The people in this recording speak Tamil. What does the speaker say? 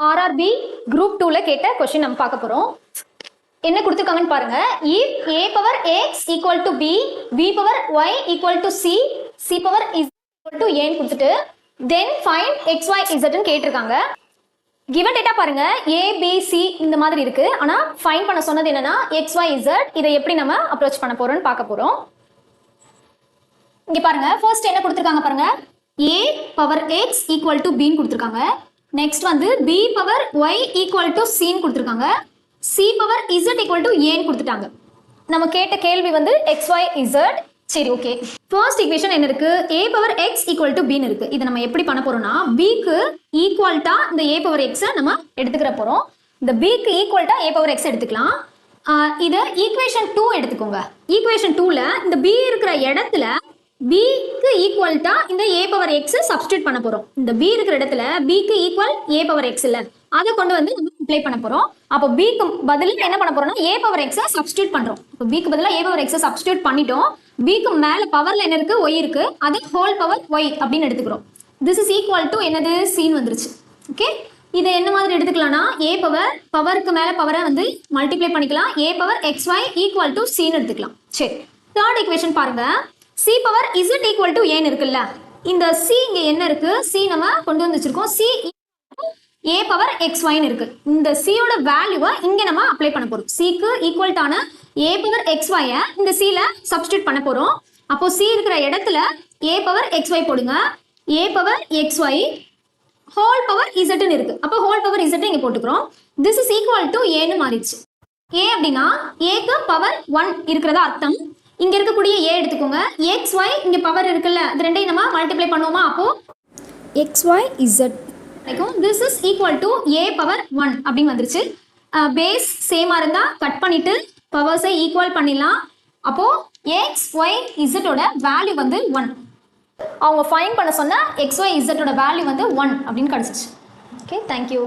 ஆர்ஆர்பி குரூப் 2ல கேட்ட கொஸ்டின் நம்ம பார்க்க போறோம். என்ன கொடுத்துருக்காங்கன்னு பாருங்க. if a power x equal to b, b power y equal to c, c power z equal to a கொடுத்துட்டு then find x y z ன்னு கேட்டிருக்காங்க. given data பாருங்க a b c இந்த மாதிரி இருக்கு. ஆனா ஃபைண்ட் பண்ண சொன்னது என்னன்னா x y z. இதை எப்படி நம்ம அப்ரோச் பண்ண போறோம்னு பார்க்க போறோம். இங்க பாருங்க ஃபர்ஸ்ட் என்ன கொடுத்துருக்காங்க பாருங்க. a power x equal to b ன்னு கொடுத்துருக்காங்க. நெக்ஸ்ட் வந்து b power y equal to c ன்னு கொடுத்துருக்காங்க. c power z equal to a ன்னு கொடுத்துட்டாங்க. நம்ம கேட்ட கேள்வி வந்து x y z. சரி ஓகே. ஃபர்ஸ்ட் ஈக்குவேஷன் என்ன இருக்கு? a power x equal to b ன்னு இருக்கு. இதை நம்ம எப்படி பண்ண போறோம்னா b க்கு ஈக்குவல்ட்டா இந்த a power x நம்ம எடுத்துக்கிற போறோம். இந்த b க்கு ஈக்குவல்ட்டா a power x எடுத்துக்கலாம். இதை ஈக்குவேஷன் 2 எடுத்துக்கோங்க. ஈக்குவேஷன் 2ல இந்த b இருக்கிற இடத்துல b க்கு ஈக்குவல்ட்டா இந்த a power x சப்ஸ்டிட்யூட் பண்ண போறோம். இந்த b இருக்கிற இடத்துல b க்கு ஈக்குவல் a power x இல்ல, அதை கொண்டு வந்து நம்ம அப்ளை பண்ண போறோம். அப்போ b க்கு பதிலா என்ன பண்ண போறோம்னா a power x சப்ஸ்டிட்யூட் பண்றோம். இப்போ b க்கு பதிலா a power x சப்ஸ்டிட்யூட் பண்ணிட்டோம். b க்கு மேல பவர்ல என்ன இருக்கு? y இருக்கு. அது ஹோல் பவர் y அப்படின்னு எடுத்துக்கிறோம். this is equal to என்னது? c ன்னு வந்துருச்சு. ஓகே, இதை என்ன மாதிரி எடுத்துக்கலாம்னா a பவருக்கு மேல பவரை வந்து மல்டிப்ளை பண்ணிக்கலாம். a power xy equal to c ன்னு எடுத்துக்கலாம். சரி, தேர்ட் ஈக்குவேஷன் பாருங்க. c power z equal to a இருக்குல்ல, இந்த c இங்க என்ன இருக்கு? c நம்ம கொண்டு வந்து வச்சிருக்கோம். c a power xy ன்னு இருக்கு. இந்த c யோட வேல்யூவை இங்க நம்ம அப்ளை பண்ண போறோம். c க்கு ஈக்குவல்ட்டான a power xy இந்த c ல சப்ஸ்டிட்யூட் பண்ண போறோம். அப்போ c இருக்கிற இடத்துல a power xy போடுங்க. a power xy whole power z ன்னு இருக்கு. அப்போ ஹோல் பவர் z இங்க போட்டுக்கிறோம். this is equal to a ன்னு மாறிடுச்சு. a அப்படின்னா a க்கு பவர் 1 இருக்கிறதா அர்த்தம். இங்க இருக்கக்கூடிய a எடுத்துக்கோங்க. xy இங்க பவர் இருக்குல்ல, இது ரெண்டையும் நம்ம மல்டிப்ளை பண்ணுவோமா? அப்போ xy z கிடைக்கும். this is equal to a power 1 அப்படின்னு வந்துருச்சு. பேஸ் சேமா இருந்தா கட் பண்ணிட்டு பவர்ஸை ஈக்குவல் பண்ணிடலாம். அப்போ x y z ஓட வேல்யூ வந்து 1. அவங்க ஃபைண்ட் பண்ண சொன்ன x y z ஓட வேல்யூ வந்து 1 அப்படின்னு கிடைச்சிச்சு. Okay, thank you.